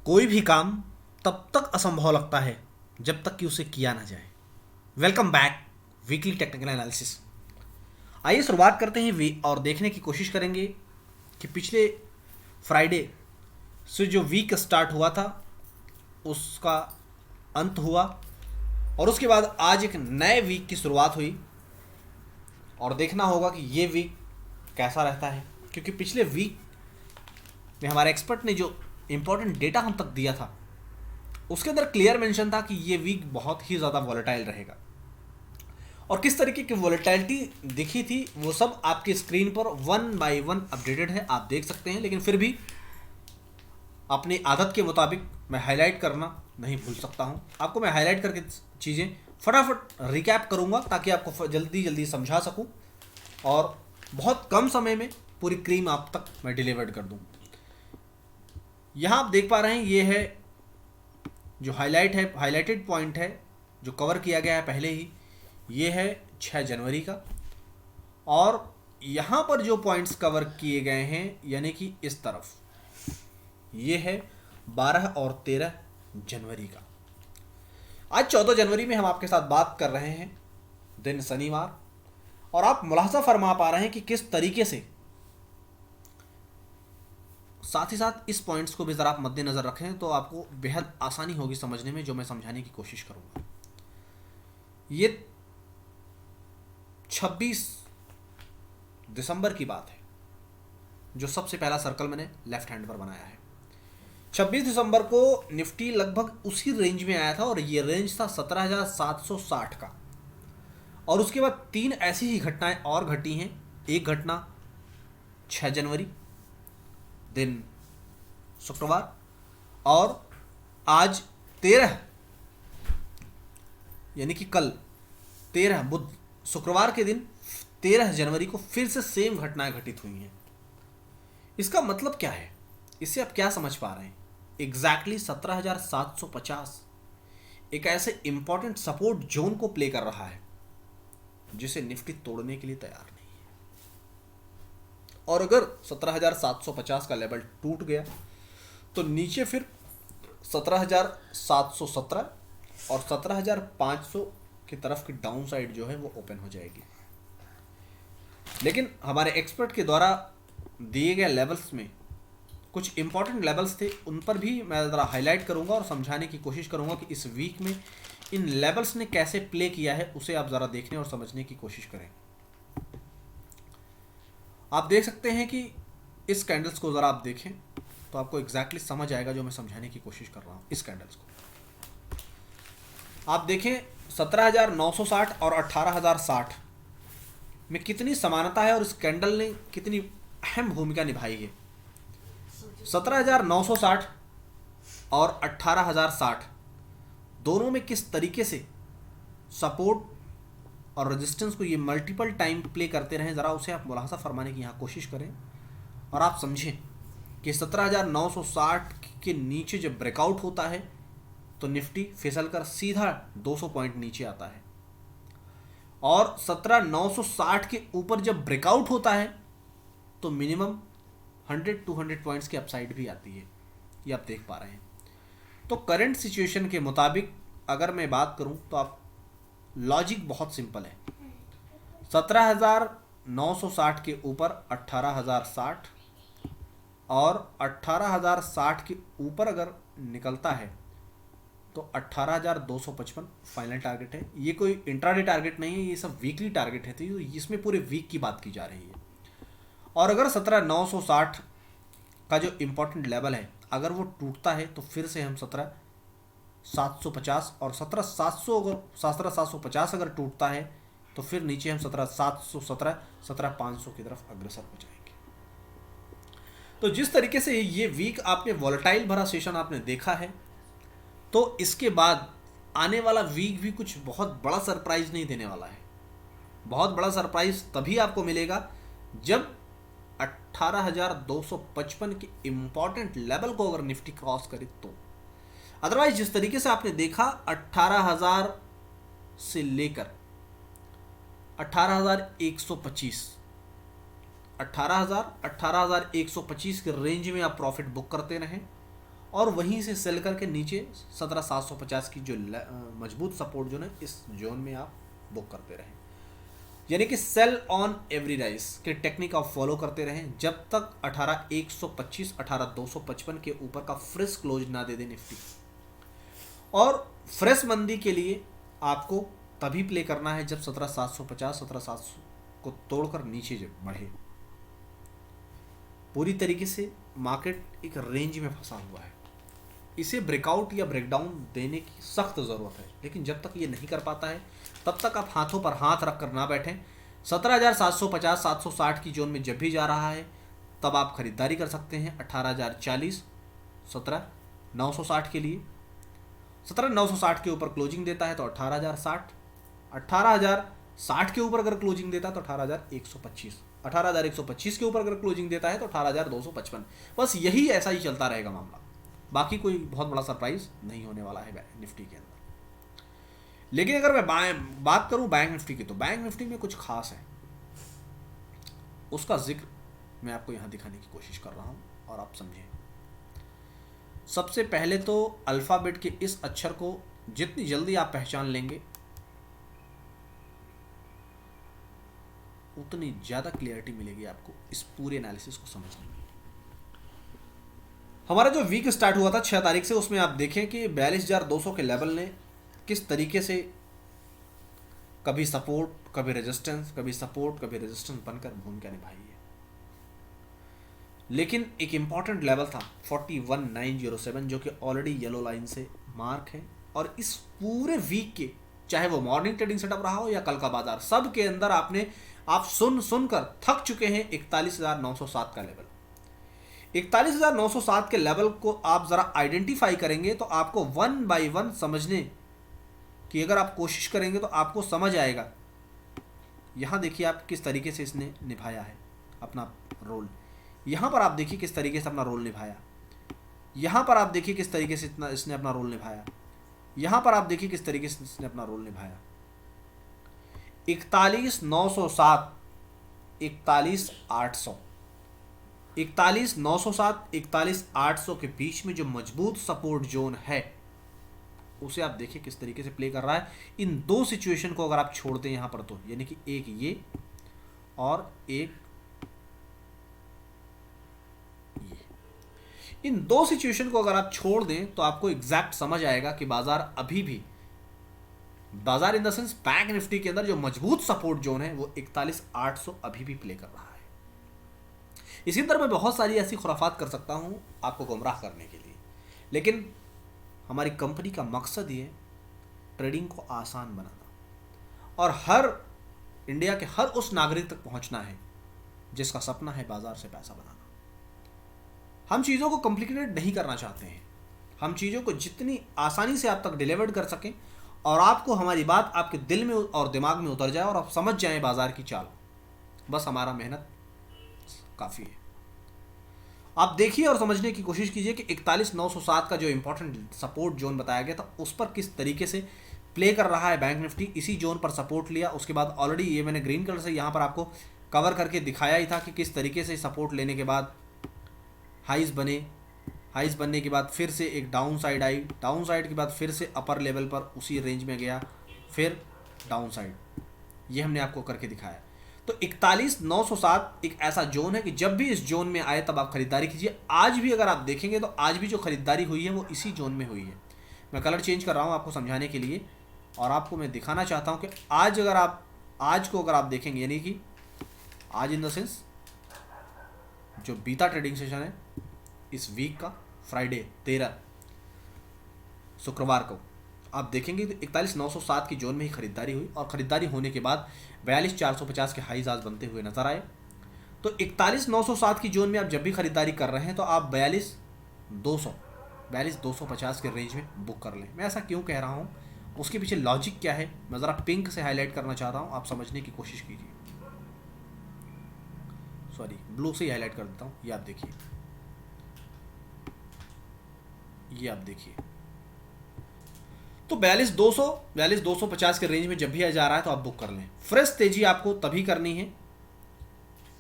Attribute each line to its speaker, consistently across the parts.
Speaker 1: कोई भी काम तब तक असंभव लगता है जब तक कि उसे किया ना जाए। Welcome back weekly technical analysis. आइए शुरुआत करते हैं और देखने की कोशिश करेंगे कि पिछले फ्राइडे से जो वीक स्टार्ट हुआ था उसका अंत हुआ और उसके बाद आज एक नए वीक की शुरुआत हुई और देखना होगा कि ये वीक कैसा रहता है, क्योंकि पिछले वीक में हमारे एक्सपर्ट ने जो इम्पोर्टेंट डेटा हम तक दिया था उसके अंदर क्लियर मेंशन था कि ये वीक बहुत ही ज़्यादा वॉलेटाइल रहेगा। और किस तरीके की वॉलेटिलिटी दिखी थी वो सब आपकी स्क्रीन पर वन बाय वन अपडेटेड है, आप देख सकते हैं। लेकिन फिर भी अपनी आदत के मुताबिक मैं हाईलाइट करना नहीं भूल सकता हूं। आपको मैं हाईलाइट करके चीज़ें फटाफट रिकैप करूंगा ताकि आपको जल्दी जल्दी समझा सकूं और बहुत कम समय में पूरी क्रीम आप तक मैं डिलीवर्ड कर दूं। यहाँ आप देख पा रहे हैं ये है जो हाईलाइटेड पॉइंट है जो कवर किया गया है पहले ही, ये है 6 जनवरी का। और यहाँ पर जो पॉइंट्स कवर किए गए हैं यानी कि इस तरफ ये है 12 और 13 जनवरी का। आज 14 जनवरी में हम आपके साथ बात कर रहे हैं, दिन शनिवार, और आप मुलाहजा फरमा पा रहे हैं कि किस तरीके से, साथ ही साथ इस पॉइंट्स को भी ज़रा आप मद्देनज़र रखें तो आपको बेहद आसानी होगी समझने में, जो मैं समझाने की कोशिश करूँगा। ये 26 दिसंबर की बात है जो सबसे पहला सर्कल मैंने लेफ्ट हैंड पर बनाया है। 26 दिसंबर को निफ्टी लगभग उसी रेंज में आया था और ये रेंज था 17,760 का। और उसके बाद 3 ऐसी ही घटनाएं और घटी हैं। एक घटना 6 जनवरी दिन शुक्रवार, और आज 13 यानी कि कल 13 बुध शुक्रवार के दिन 13 जनवरी को फिर से सेम घटनाएं घटित हुई हैं। इसका मतलब क्या है, इससे आप क्या समझ पा रहे हैं? एग्जैक्टली 17,750 एक ऐसे इंपॉर्टेंट सपोर्ट जोन को प्ले कर रहा है जिसे निफ्टी तोड़ने के लिए तैयार नहीं है। और अगर 17,750 का लेवल टूट गया तो नीचे फिर 17,717 और 17,500 की तरफ की डाउन साइड जो है वो ओपन हो जाएगी। लेकिन हमारे एक्सपर्ट के द्वारा दिए गए लेवल्स में कुछ इंपॉर्टेंट लेवल्स थे, उन पर भी मैं ज़रा हाईलाइट करूंगा और समझाने की कोशिश करूंगा कि इस वीक में इन लेवल्स ने कैसे प्ले किया है, उसे आप ज़रा देखने और समझने की कोशिश करें। आप देख सकते हैं कि इस कैंडल्स को ज़रा आप देखें तो आपको एग्जैक्टली समझ आएगा जो मैं समझाने की कोशिश कर रहा हूँ। इस कैंडल्स को आप देखें, 17,960 और 18,060 में कितनी समानता है और इस कैंडल ने कितनी अहम भूमिका निभाई है। 17,960 और 18,060 दोनों में किस तरीके से सपोर्ट और रेजिस्टेंस को ये मल्टीपल टाइम प्ले करते रहें, ज़रा उसे आप मुलाहजा फरमाने की यहाँ कोशिश करें और आप समझें कि 17,960 के नीचे जब ब्रेकआउट होता है तो निफ्टी फिसल कर सीधा 200 पॉइंट नीचे आता है, और 17,960 के ऊपर जब ब्रेकआउट होता है तो मिनिमम 100-200 पॉइंट्स की अपसाइड भी आती है। ये आप देख पा रहे हैं। तो करंट सिचुएशन के मुताबिक अगर मैं बात करूं तो आप लॉजिक बहुत सिंपल है। 17,960 के ऊपर 18,060 और 18,060 के ऊपर अगर निकलता है तो 18,255 फाइनल टारगेट है। ये कोई इंट्राडे टारगेट नहीं है, ये सब वीकली टारगेट है, तो इसमें पूरे वीक की बात की जा रही है। और अगर 17,960 का जो इम्पोर्टेंट लेवल है अगर वो टूटता है तो फिर से हम 17,750 और 17,750 अगर टूटता है तो फिर नीचे हम 17,717 17,500 की तरफ अग्रसर हो जाएंगे। तो जिस तरीके से ये वीक आपने वॉलेटाइल भरा सेशन आपने देखा है, तो इसके बाद आने वाला वीक भी कुछ बहुत बड़ा सरप्राइज नहीं देने वाला है। बहुत बड़ा सरप्राइज तभी आपको मिलेगा जब 18,255 के इम्पॉर्टेंट लेवल को अगर निफ्टी क्रॉस करे तो। अदरवाइज जिस तरीके से आपने देखा 18,000 से लेकर 18,125 18,125 के रेंज में आप प्रॉफिट बुक करते रहें, और वहीं से सेल करके नीचे 17,750 की जो मजबूत सपोर्ट जोन है, इस जोन में आप बुक करते रहें। यानी कि सेल ऑन एवरी राइज के टेक्निक आप फॉलो करते रहें जब तक 18,125 18,255 के ऊपर का फ्रेश क्लोज ना दे दे निफ्टी। और फ्रेश मंदी के लिए आपको तभी प्ले करना है जब 17,750 17,700 को तोड़कर नीचे जब बढ़े। पूरी तरीके से मार्केट एक रेंज में फंसा हुआ है, इसे ब्रेकआउट या ब्रेकडाउन देने की सख्त ज़रूरत है, लेकिन जब तक ये नहीं कर पाता है तब तक आप हाथों पर हाथ रख कर ना बैठें। 17,750 760 की जोन में जब भी जा रहा है तब आप खरीदारी कर सकते हैं। 18,040 17,960 के लिए 17,960 के ऊपर क्लोजिंग देता है तो 18,060 18,060 के ऊपर अगर क्लोजिंग देता है तो 18,125 18,125 के ऊपर अगर क्लोजिंग देता है तो 18,255। बस यही ऐसा ही चलता रहेगा मामला, बाकी कोई बहुत बड़ा सरप्राइज नहीं होने वाला है निफ्टी के अंदर। लेकिन अगर मैं बात करूं बैंक निफ्टी की, तो बैंक निफ्टी में कुछ खास है, उसका जिक्र मैं आपको यहां दिखाने की कोशिश कर रहा हूं और आप समझें। सबसे पहले तो अल्फाबेट के इस अक्षर को जितनी जल्दी आप पहचान लेंगे उतनी ज़्यादा क्लियरिटी मिलेगी आपको इस पूरे एनालिसिस को समझने में। हमारा जो वीक स्टार्ट हुआ था 6 तारीख से, उसमें आप देखें कि 42,200 के लेवल ने किस तरीके से कभी सपोर्ट कभी रेजिस्टेंस कभी सपोर्ट कभी रेजिस्टेंस बनकर भूमिका निभाई है। लेकिन एक इंपॉर्टेंट लेवल था 41,907 जो कि ऑलरेडी येलो लाइन से मार्क है, और इस पूरे वीक के चाहे वो मॉर्निंग ट्रेडिंग सेटअप रहा हो या कल का बाजार, सब के अंदर आप सुनकर थक चुके हैं 41,907 का लेवल। 41,907 के लेवल को आप जरा आइडेंटिफाई करेंगे तो आपको वन बाय वन समझने की अगर आप कोशिश करेंगे तो आपको समझ आएगा। यहां देखिए आप किस तरीके से इसने निभाया है अपना रोल, यहां पर आप देखिए किस तरीके से अपना रोल निभाया, यहां पर आप देखिए किस तरीके से इसने अपना रोल निभाया, यहां पर आप देखिए किस तरीके से इसने अपना रोल निभाया। 41,907 41,800 41,907 41,800 के बीच में जो मजबूत सपोर्ट जोन है उसे आप देखिए किस तरीके से प्ले कर रहा है। इन दो सिचुएशन को अगर आप छोड़ दें यहां पर, तो यानी कि एक ये और एक ये, इन दो सिचुएशन को अगर आप छोड़ दें तो आपको एग्जैक्ट समझ आएगा कि बाजार अभी भी, बाजार in the sense bank Nifty के अंदर जो मजबूत सपोर्ट जोन है वो 41,800 अभी भी प्ले कर रहा है। इसी तरह मैं बहुत सारी ऐसी खुराफात कर सकता हूं आपको गुमराह करने के लिए, लेकिन हमारी कंपनी का मकसद ये ट्रेडिंग को आसान बनाना और हर इंडिया के हर उस नागरिक तक पहुंचना है जिसका सपना है बाजार से पैसा बनाना। हम चीज़ों को कॉम्प्लिकेटेड नहीं करना चाहते हैं, हम चीज़ों को जितनी आसानी से आप तक डिलीवर कर सकें और आपको हमारी बात आपके दिल में और दिमाग में उतर जाए और आप समझ जाएं बाजार की चाल, बस हमारा मेहनत काफ़ी है। आप देखिए और समझने की कोशिश कीजिए कि 41,907 का जो इंपॉर्टेंट सपोर्ट जोन बताया गया था उस पर किस तरीके से प्ले कर रहा है बैंक निफ्टी। इसी जोन पर सपोर्ट लिया, उसके बाद ऑलरेडी ये मैंने ग्रीन कलर से यहाँ पर आपको कवर करके दिखाया ही था कि किस तरीके से सपोर्ट लेने के बाद हाइज बने, हाइज बनने के बाद फिर से एक down side I, down side के बाद फिर से अपर लेवल पर उसी रेंज में गया, फिर डाउन साइड, ये हमने आपको करके दिखाया। तो 41,907 एक ऐसा जोन है कि जब भी इस जोन में आए तब आप खरीदारी कीजिए। आज भी अगर आप देखेंगे तो आज भी जो खरीदारी हुई है वो इसी जोन में हुई है। मैं कलर चेंज कर रहा हूँ आपको समझाने के लिए और आपको मैं दिखाना चाहता हूँ कि आज अगर आप आज को अगर आप देखेंगे, यानी कि आज इन द सेंस जो बीता ट्रेडिंग सेशन है इस वीक का फ्राइडे 13 शुक्रवार को, आप देखेंगे तो 41,907 की जोन में ही खरीदारी हुई और ख़रीदारी होने के बाद 42,450 के हाईज आज बनते हुए नजर आए। तो 41,907 की जोन में आप जब भी खरीदारी कर रहे हैं तो आप 42,250 के रेंज में बुक कर लें। मैं ऐसा क्यों कह रहा हूँ, उसके पीछे लॉजिक क्या है, मैं ज़रा पिंक से हाईलाइट करना चाहता हूँ, आप समझने की कोशिश कीजिए। सॉरी, ब्लू से ही हाईलाइट कर देता हूँ। ये आप देखिए, ये आप देखिए, तो 42,250 के रेंज में जब भी आ जा रहा है तो आप बुक कर लें। फ्रेश तेजी आपको तभी करनी है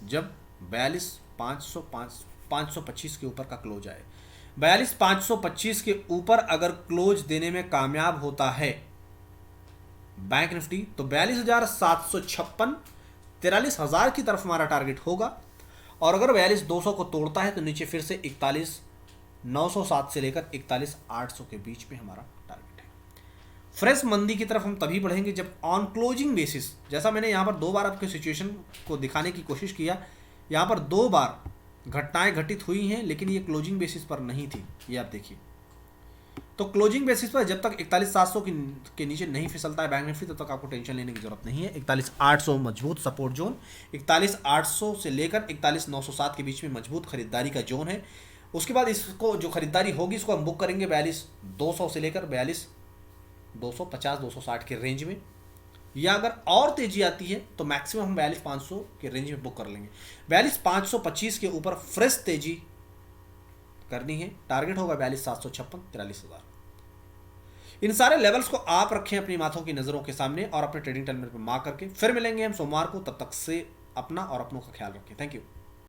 Speaker 1: जब 42,525 के ऊपर का क्लोज आए। 42,525 के ऊपर अगर क्लोज देने में कामयाब होता है बैंक निफ्टी, तो 42,756, 43,000 की तरफ हमारा टारगेट होगा। और अगर 42,200 को तोड़ता है तो नीचे फिर से 41,907 से लेकर 41,800 के बीच में हमारा टारगेट है। फ्रेश मंदी की तरफ हम तभी बढ़ेंगे जब ऑन क्लोजिंग बेसिस, जैसा मैंने यहाँ पर 2 बार आपके सिचुएशन को दिखाने की कोशिश किया, यहाँ पर 2 बार घटनाएं घटित हुई हैं, लेकिन ये क्लोजिंग बेसिस पर नहीं थी। ये आप देखिए, तो क्लोजिंग बेसिस पर जब तक 41,700 के नीचे नहीं फिसलता है बैंक निफ्टी, तब तक आपको टेंशन लेने की जरूरत नहीं है। 41,800 मजबूत सपोर्ट जोन, 41,800 से लेकर 41,907 के बीच में मजबूत खरीदारी का जोन है। उसके बाद इसको जो खरीदारी होगी इसको हम बुक करेंगे 42,200 से लेकर 42,250, 260 के रेंज में, या अगर और तेजी आती है तो मैक्सिमम हम 42,500 के रेंज में बुक कर लेंगे। 42,525 के ऊपर फ्रेश तेजी करनी है, टारगेट होगा 42,756, 43,000। इन सारे लेवल्स को आप रखें अपनी माथों की नजरों के सामने और अपने ट्रेडिंग टर्मिनल पर मार्क करके फिर मिलेंगे हम सोमवार को। तब तक से अपना और अपनों का ख्याल रखें। Thank you.